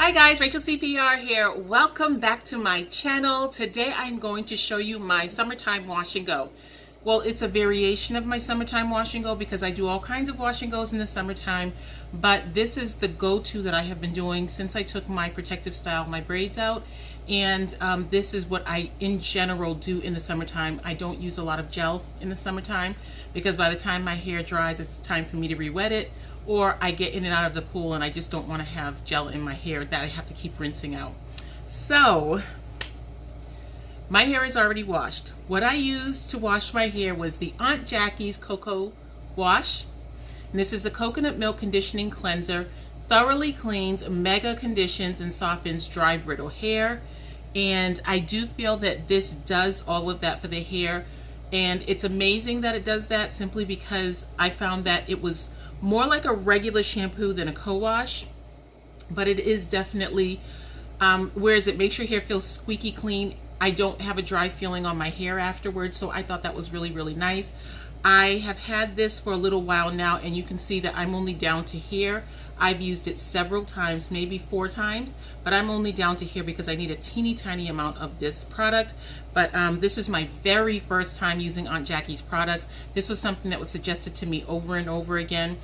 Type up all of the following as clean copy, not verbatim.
Hi guys, Rachel CPR here. Welcome back to my channel. Today I'm going to show you my summertime wash and go. Well, it's a variation of my summertime wash and go because I do all kinds of wash and goes in the summertime, but this is the go-to that I have been doing since I took my protective style, my braids out. And this is what I in general do in the summertime. I don't use a lot of gel in the summertime because by the time my hair dries, it's time for me to re-wet it, or I get in and out of the pool and I just don't want to have gel in my hair that I have to keep rinsing out. So my hair is already washed. What I used to wash my hair was the Aunt Jackie's Coco Wash. And this is the coconut milk conditioning cleanser. Thoroughly cleans, mega conditions, and softens dry, brittle hair. And I do feel that this does all of that for the hair. And it's amazing that it does that simply because I found that it was more like a regular shampoo than a co-wash. But it is definitely, whereas it makes your hair feel squeaky clean, I don't have a dry feeling on my hair afterwards. So I thought that was really, really nice. I have had this for a little while now, and you can see that I'm only down to here. I've used it several times, maybe 4 times, but I'm only down to here because I need a teeny tiny amount of this product. But this is my very first time using Aunt Jackie's products. This was something that was suggested to me over and over again.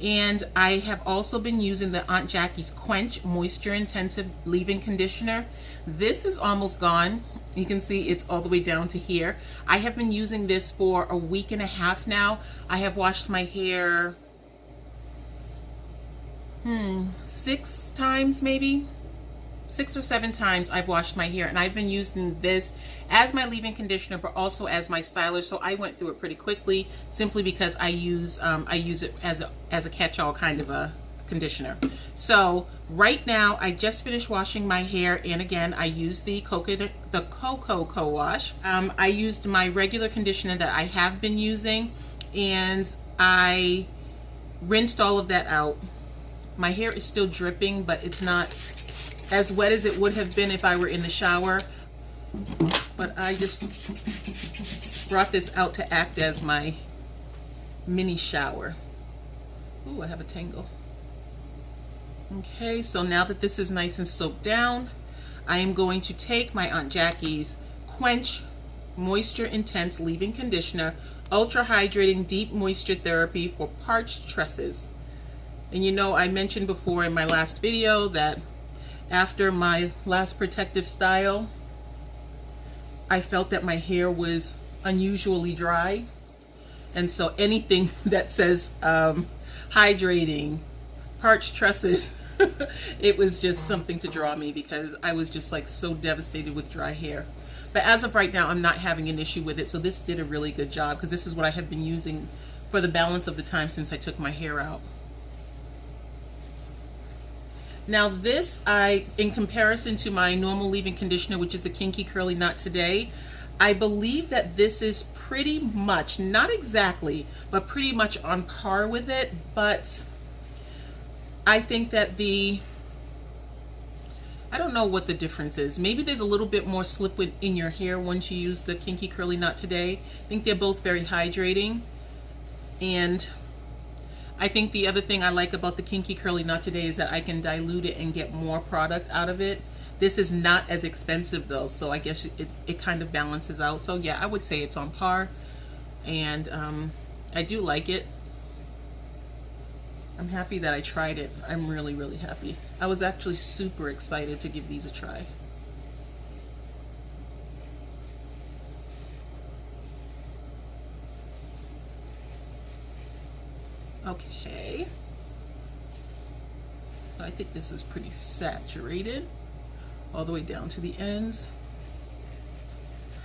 And I have also been using the Aunt Jackie's Quench Moisture Intensive Leave-In Conditioner. This is almost gone. You can see it's all the way down to here. I have been using this for a week and a half now. I have washed my hair 6 times, maybe 6 or 7 times I've washed my hair, and I've been using this as my leave-in conditioner but also as my styler. So I went through it pretty quickly simply because I use it as a catch-all kind of a conditioner. So right now I just finished washing my hair, and again I used the Coco Cowash. I used my regular conditioner that I have been using, and I rinsed all of that out. My hair is still dripping, but it's not as wet as it would have been if I were in the shower. But I just brought this out to act as my mini shower. Ooh, I have a tangle. Okay, so now that this is nice and soaked down, I am going to take my Aunt Jackie's Quench Moisture Intense Leave-In Conditioner, Ultra Hydrating Deep Moisture Therapy for Parched Tresses. And you know, I mentioned before in my last video that after my last protective style, I felt that my hair was unusually dry. And so anything that says hydrating, parched tresses, it was just something to draw me because I was just like so devastated with dry hair. But as of right now, I'm not having an issue with it. So this did a really good job because this is what I have been using for the balance of the time since I took my hair out. Now this, in comparison to my normal leave-in conditioner, which is the Kinky Curly Knot Today, I believe that this is pretty much, not exactly, but pretty much on par with it. But I think that I don't know what the difference is. Maybe there's a little bit more slip in your hair once you use the Kinky Curly Knot Today. I think they're both very hydrating. And I think the other thing I like about the Kinky Curly Knot Today is that I can dilute it and get more product out of it. This is not as expensive though, so I guess it kind of balances out. So yeah, I would say it's on par, and I do like it. I'm happy that I tried it. I'm really, really happy. I was actually super excited to give these a try. Okay, so I think this is pretty saturated all the way down to the ends.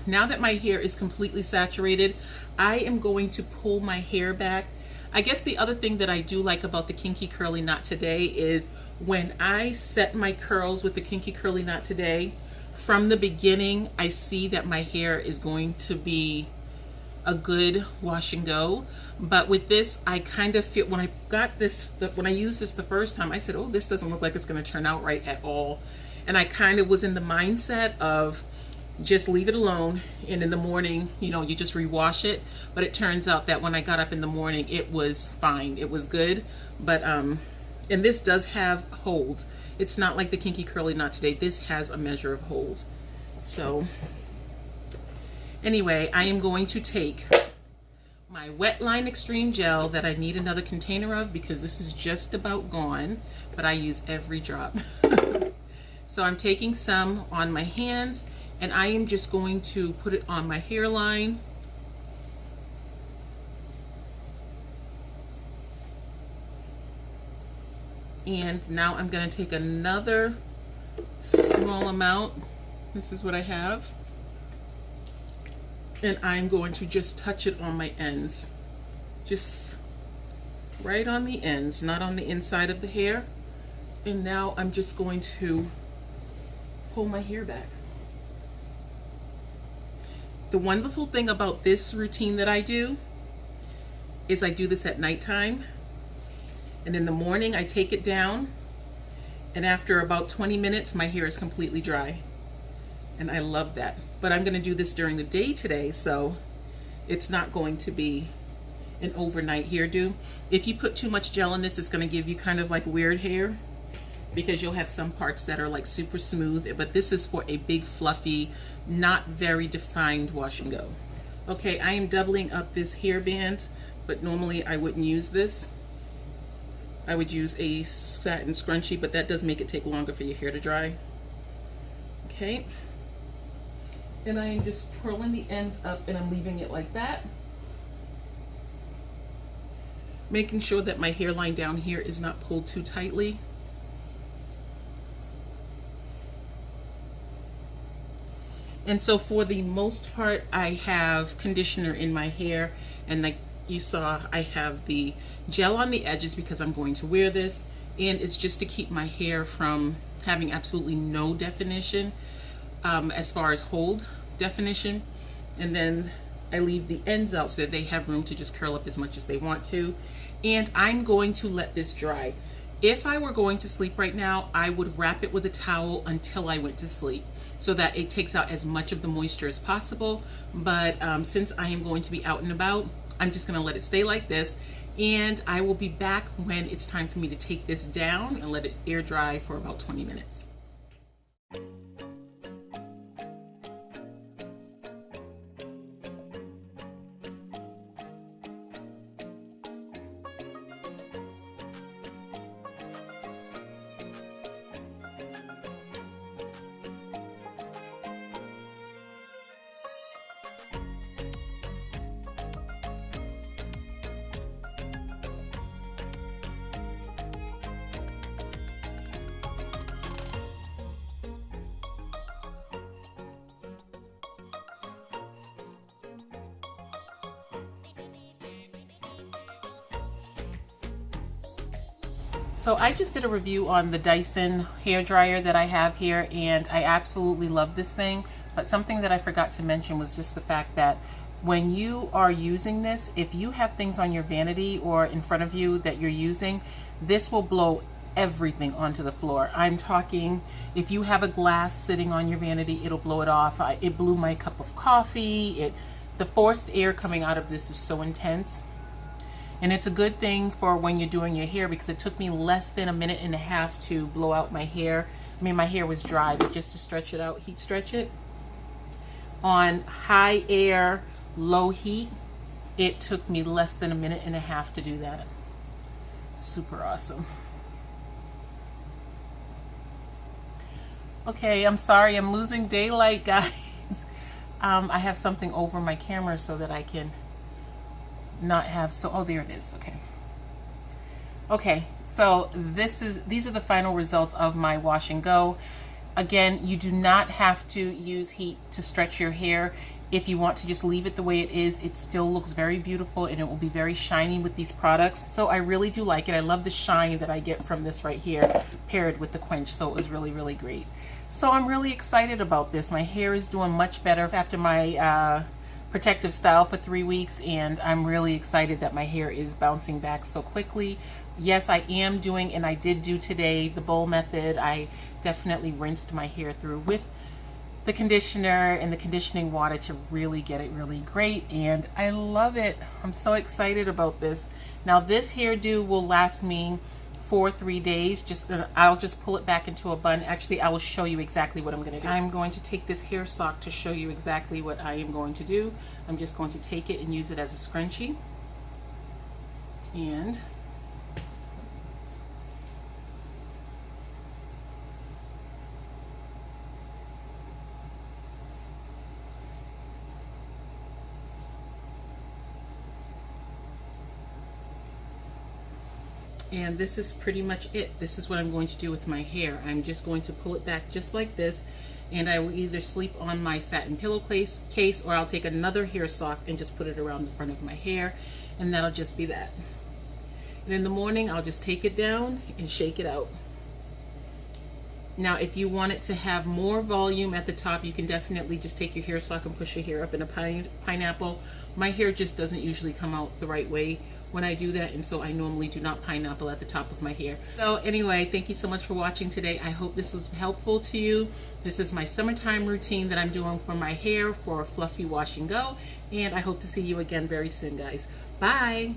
Now that my hair is completely saturated, I am going to pull my hair back. I guess the other thing that I do like about the Kinky Curly Knot Today is when I set my curls with the Kinky Curly Knot Today, from the beginning I see that my hair is going to be a good wash and go. But with this, I kind of feel, when I got this, when I used this the first time, I said, oh, this doesn't look like it's going to turn out right at all. And I kind of was in the mindset of just leave it alone, and in the morning, you know, you just rewash it. But it turns out that when I got up in the morning, it was fine, it was good. But And this does have hold. It's not like the Kinky Curly Knot Today. This has a measure of hold. So anyway, I am going to take my Wet Line Extreme Gel that I need another container of because this is just about gone, but I use every drop. So I'm taking some on my hands, and I am just going to put it on my hairline. And now I'm going to take another small amount. This is what I have. And I'm going to just touch it on my ends. Just right on the ends, not on the inside of the hair. And now I'm just going to pull my hair back. The wonderful thing about this routine that I do is I do this at nighttime. And in the morning I take it down, and after about 20 minutes my hair is completely dry. And I love that. But I'm going to do this during the day today, so it's not going to be an overnight hairdo. If you put too much gel in this, it's going to give you kind of like weird hair, because you'll have some parts that are like super smooth, but this is for a big fluffy, not very defined wash and go. Okay, I am doubling up this hairband, but normally I wouldn't use this. I would use a satin scrunchie, but that does make it take longer for your hair to dry. Okay, and I am just twirling the ends up, and I'm leaving it like that, making sure that my hairline down here is not pulled too tightly. And so for the most part, I have conditioner in my hair, and like you saw, I have the gel on the edges because I'm going to wear this, and it's just to keep my hair from having absolutely no definition as far as hold definition. And then I leave the ends out so that they have room to just curl up as much as they want to. And I'm going to let this dry. If I were going to sleep right now, I would wrap it with a towel until I went to sleep, so that it takes out as much of the moisture as possible. But since I am going to be out and about, I'm just gonna let it stay like this, and I will be back when it's time for me to take this down and let it air dry for about 20 minutes. So I just did a review on the Dyson Hairdryer that I have here, and I absolutely love this thing. But something that I forgot to mention was just the fact that when you are using this, if you have things on your vanity or in front of you that you're using, this will blow everything onto the floor. I'm talking, if you have a glass sitting on your vanity, it'll blow it off. It blew my cup of coffee. The forced air coming out of this is so intense. And it's a good thing for when you're doing your hair, because it took me less than a minute and a half to blow out my hair. I mean, my hair was dry, but just to stretch it out, heat stretch it. On high air, low heat, it took me less than a minute and a half to do that. Super awesome. Okay, I'm sorry, I'm losing daylight, guys. I have something over my camera so that I can not have, oh, there it is. Okay, so these are the final results of my wash and go. Again, you do not have to use heat to stretch your hair. If you want to just leave it the way it is, it still looks very beautiful, and it will be very shiny with these products. So I really do like it. I love the shine that I get from this right here paired with the Quench, so it was really, really great. So I'm really excited about this. My hair is doing much better after my protective style for 3 weeks, and I'm really excited that my hair is bouncing back so quickly. Yes, I am doing, and I did do today, the bowl method. I definitely rinsed my hair through with the conditioner and the conditioning water to really get it really great, and I love it. I'm so excited about this. Now this hairdo will last me for 3 days. I'll just pull it back into a bun. Actually, I will show you exactly what I'm going to do. I'm going to take this hair sock to show you exactly what I am going to do. I'm just going to take it and use it as a scrunchie. And this is pretty much it. This is what I'm going to do with my hair. I'm just going to pull it back just like this, and I will either sleep on my satin pillowcase or I'll take another hair sock and just put it around the front of my hair, and that'll just be that. And in the morning, I'll just take it down and shake it out. Now, if you want it to have more volume at the top, you can definitely just take your hair sock and push your hair up in a pineapple. My hair just doesn't usually come out the right way when I do that, and so I normally do not pineapple at the top of my hair. So anyway, thank you so much for watching today. I hope this was helpful to you. This is my summertime routine that I'm doing for my hair for a fluffy wash and go, and I hope to see you again very soon, guys. Bye.